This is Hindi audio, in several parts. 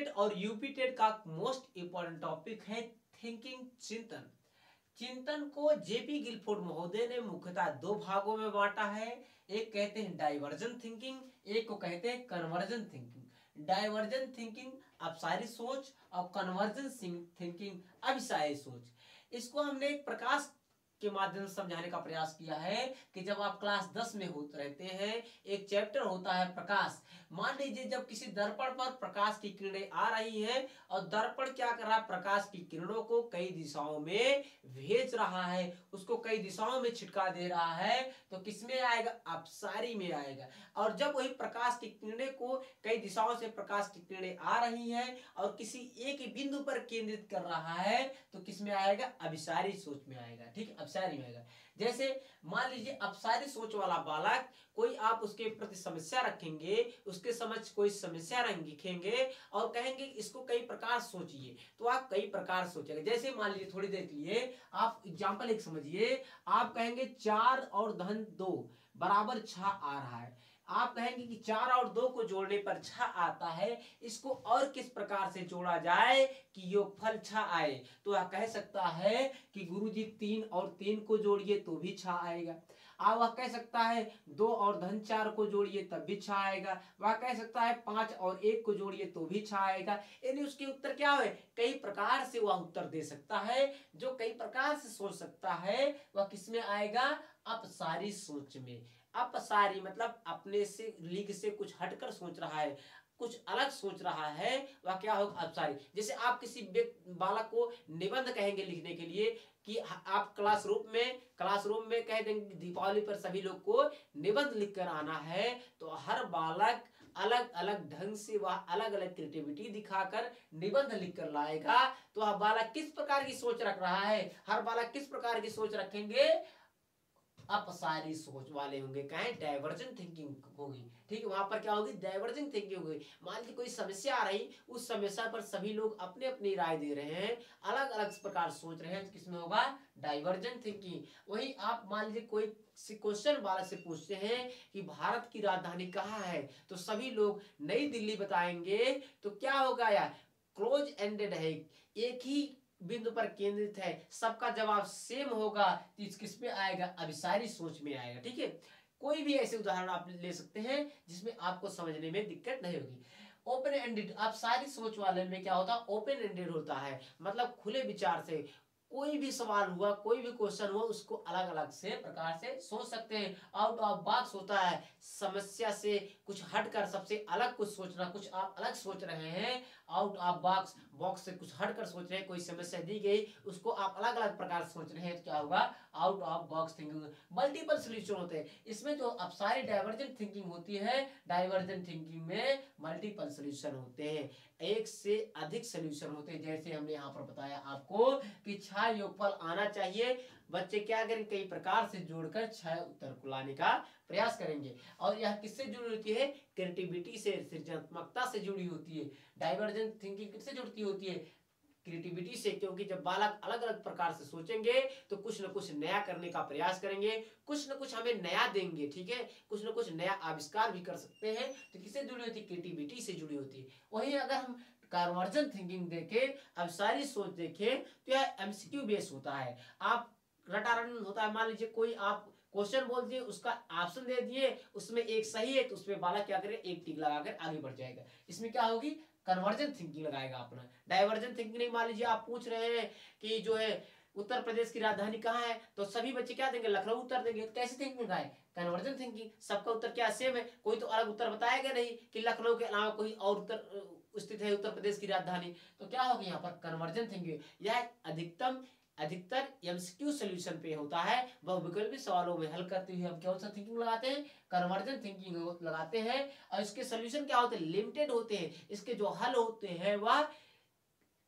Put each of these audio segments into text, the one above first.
टेट और यूपी टेट का मोस्ट इंपॉर्टेंट टॉपिक है थिंकिंग, चिंतन। चिंतन को जेपी गिलफोर्ड महोदय ने मुख्यतः दो भागों में बांटा है। एक कहते हैं डाइवर्जेंट थिंकिंग, एक को कहते हैं कन्वर्जेंट थिंकिंग। डाइवर्जेंट थिंकिंग अपसारी सोच और कन्वर्जेंट थिंकिंग अभिसारी सोच। इसको हमने एक प्रकाश के माध्यम से समझाने का प्रयास किया है कि जब आप क्लास 10 में होते रहते हैं, एक चैप्टर होता है प्रकाश। मान लीजिए जब किसी दर्पण पर प्रकाश की किरणें आ रही हैं और दर्पण क्या कर रहा है, प्रकाश की किरणों को कई दिशाओं में भेज रहा है, उसको कई दिशाओं में छिटका दे रहा है, तो किसमें आएगा, अपसारी में आएगा। और जब वही प्रकाश की किरणें को कई दिशाओं से प्रकाश की किरणें आ रही हैं और किसी एक बिंदु पर केंद्रित कर रहा है, तो किसमें आएगा, अभिसारी सोच में आएगा। ठीक है, अपसारी में आएगा। जैसे मान लीजिए अपसारी सोच वाला बालक, कोई आप उसके प्रति समस्या रखेंगे, उसके समझ कोई समस्या रखेंगे और कहेंगे इसको कई प्रकार सोचिए, तो आप कई प्रकार सोचेंगे। जैसे मान लीजिए थोड़ी देर के लिए आप एग्जांपल एक समझिए, आप कहेंगे 4 और धन 2 बराबर 6 आ रहा है। आप कहेंगे कि 4 और 2 को जोड़ने पर 6 आता है, इसको और किस प्रकार से जोड़ा जाए कि योगफल 6 आए। तो वह कह सकता है कि गुरुजी 3 और 3 को जोड़िए तो भी 6 आएगा। वह कह सकता है 2 और धन 4 को जोड़िए तब भी 6 आएगा। वह कह सकता है 5 और 1 को जोड़िए तो भी 6 आएगा। यानी उसके उत्तर क्या है, कई प्रकार से वह उत्तर दे सकता है। जो कई प्रकार से सोच सकता है वह किसमें आएगा, अपसारी सोच में। अपसारी मतलब अपने से लीग से कुछ हटकर सोच रहा है, कुछ अलग सोच रहा है, वह क्या होगा, अपसारी। जैसे आप किसी बालक को निबंध कहेंगे लिखने के लिए कि आप क्लासरूम में कह देंगे दीपावली पर सभी लोग को निबंध लिखकर आना है, तो हर बालक अलग अलग ढंग से वह अलग अलग क्रिएटिविटी दिखाकर निबंध लिखकर लाएगा। तो वह बालक किस प्रकार की सोच रख रहा है, हर बालक किस प्रकार की सोच रखेंगे, अपसारी सोच वाले होंगे। कहें डाइवर्जेंट थिंकिंग होगी। ठीक है, वहां पर क्या होगी, डाइवर्जेंट थिंकिंग होगी। मान लीजिए कोई समस्या आ रही, उस समस्या पर सभी लोग अपने अपनी राय दे रहे हैं, अलग अलग प्रकार सोच रहे हैं, तो किसमें होगा, डाइवर्जेंट थिंकिंग। वही आप मान लीजिए कोई क्वेश्चन बालक से पूछते हैं कि भारत की राजधानी कहाँ है, तो सभी लोग नई दिल्ली बताएंगे, तो क्या होगा यार, क्लोज एंडेड है, एक ही बिंदु पर केंद्रित है, सबका जवाब सेम होगा, तो किस में आएगा, अभिसारी सोच में आएगा। ठीक है, कोई भी ऐसे उदाहरण आप ले सकते हैं जिसमें आपको समझने में दिक्कत नहीं होगी। ओपन एंडेड, आप सारी सोच वाले में क्या होता है, ओपन एंडेड होता है, मतलब खुले विचार से कोई भी सवाल हुआ, कोई भी क्वेश्चन हुआ, उसको अलग अलग से प्रकार से सोच सकते हैं। आउट ऑफ बॉक्स होता है, समस्या से कुछ हटकर सबसे अलग कुछ सोचना, कुछ आप अलग सोच रहे हैं, आउट ऑफ बॉक्स से कुछ हटकर सोच रहे हैं, कोई समस्या दी गई उसको आप अलग अलग प्रकार से सोच रहे हैं, तो क्या होगा, out of box thinking. Multiple solution होते हैं, इसमें जो अब सारी डाइवर्जेंट थिंकिंग होती है, डाइवर्जेंट थिंकिंग में मल्टीपल सोल्यूशन होते हैं, एक से अधिक सोल्यूशन होते हैं। जैसे हमने यहाँ पर बताया आपको कि 6 योगफल आना चाहिए, बच्चे क्या करेंगे, कई प्रकार से जोड़कर 6 उत्तर को लाने का प्रयास करेंगे। और यह किससे जुड़ी होती है, क्रिएटिविटी से, सृजनात्मकता से जुड़ी होती है। डाइवर्जेंट थिंकिंग किससे जुड़ती होती है, क्रिएटिविटी से, क्योंकि जब बालक अलग अलग प्रकार से सोचेंगे तो कुछ न कुछ नया करने का प्रयास करेंगे, कुछ न कुछ हमें नया देंगे। ठीक है, कुछ न कुछ नया आविष्कार भी कर सकते हैं, तो किससे जुड़ी होती है, क्रिएटिविटी से जुड़ी होती है। वहीं अगर हम कन्वर्जेंट थिंकिंग देखें, अब सारी सोच देखें, तो यह एमसीक्यू बेस होता है, आप रटारन होता है। मान लीजिए कोई आप क्वेश्चन बोल दिए, उसका ऑप्शन दे दिए, उसमें एक सही है, तो उसमें बालक क्या करे, एक टिक लगाकर आगे बढ़ जाएगा। इसमें क्या होगी, कन्वर्जेंट थिंकिंग लगाएगा अपना। डाइवर्जेंट थिंकिंग नहीं, मान लीजिए आप पूछ रहे हैं कि जो है उत्तर प्रदेश की राजधानी कहाँ है, तो सभी बच्चे क्या देंगे, लखनऊ उत्तर देंगे। कैसी थिंकिंग है, कन्वर्जेंट थिंकिंग, सबका उत्तर क्या सेम है, कोई तो अलग उत्तर बताएगा नहीं कि लखनऊ के अलावा कोई और उत्तर स्थित है उत्तर प्रदेश की राजधानी, तो क्या होगी यहाँ पर, कन्वर्जेंट थिंकिंग। यह अधिकतर एमसीक्यू सॉल्यूशन पे होता है, बहुविकल्पी सवालों में हल करते हुए हम कौन सा थिंकिंग लगाते हैं, कन्वर्जेंट थिंकिंग लगाते हैं। और इसके सॉल्यूशन क्या होते हैं, लिमिटेड होते हैं, इसके जो हल होते हैं वह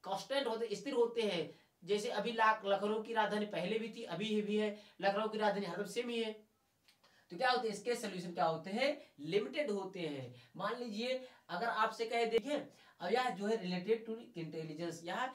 कांस्टेंट होते, स्थिर होते हैं। जैसे अभी लखनऊ की राजधानी पहले भी थी, अभी भी है, लखनऊ की राजधानी हरदम सेम ही है, तो क्या होते हैं, इसके सोल्यूशन क्या होते हैं, लिमिटेड होते हैं। मान लीजिए अगर आपसे कहे, देखिए अब यह जो है रिलेटेड टू इंटेलिजेंस, यह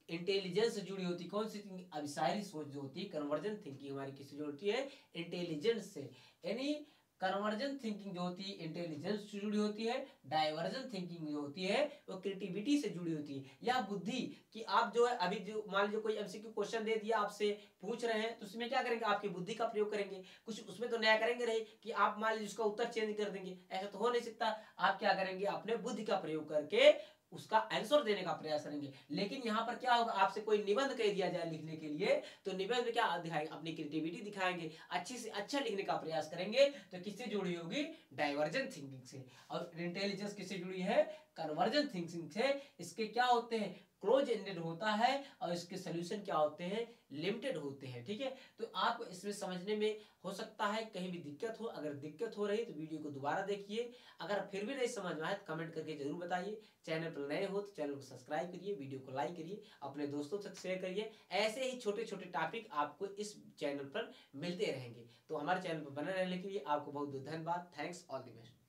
इंटेलिजेंस से जुड़ी होती, कौन सी थिंकिंग, अभिसारी सोच जो होती है, कन्वर्जेंट थिंकिंग हमारी किससे जुड़ी होती है, इंटेलिजेंस से। यानी कन्वर्जन थिंकिंग जो होती है इंटेलिजेंस से जुड़ी होती है, डाइवर्जन थिंकिंग जो होती है वो क्रिएटिविटी से जुड़ी होती है या बुद्धि, कि आप जो है अभी जो मान लीजिए कोई एमसीक्यू क्वेश्चन दे दिया आपसे पूछ रहे हैं तो उसमें क्या करेंगे, आपकी बुद्धि का प्रयोग करेंगे, कुछ उसमें तो नया करेंगे नहीं कि आप मान लीजिए उसका उत्तर चेंज कर देंगे, ऐसा तो हो नहीं सकता। आप क्या करेंगे, अपने बुद्धि का प्रयोग करके उसका आंसर देने का प्रयास करेंगे। लेकिन यहाँ पर क्या होगा, आपसे कोई निबंध कह दिया जाए लिखने के लिए तो निबंध में क्या दिखाएंगे, अपनी क्रिएटिविटी दिखाएंगे, अच्छी से अच्छा लिखने का प्रयास करेंगे। तो किससे जुड़ी होगी, डाइवर्जन थिंकिंग से। और इंटेलिजेंस किससे जुड़ी है, कन्वर्जन थिंकिंग से। इसके क्या होते हैं, क्लोज एंडेड होता है और इसके सोल्यूशन क्या होते हैं, लिमिटेड होते हैं। ठीक है, तो आपको इसमें समझने में हो सकता है कहीं भी दिक्कत हो, अगर दिक्कत हो रही तो वीडियो को दोबारा देखिए, अगर फिर भी नहीं समझ में आए तो कमेंट करके जरूर बताइए। चैनल पर नए हो तो चैनल को सब्सक्राइब करिए, वीडियो को लाइक करिए, अपने दोस्तों तक शेयर करिए। ऐसे ही छोटे छोटे टॉपिक आपको इस चैनल पर मिलते रहेंगे। तो हमारे चैनल पर बने रहने के लिए आपको बहुत बहुत धन्यवाद। Thanks, all the best.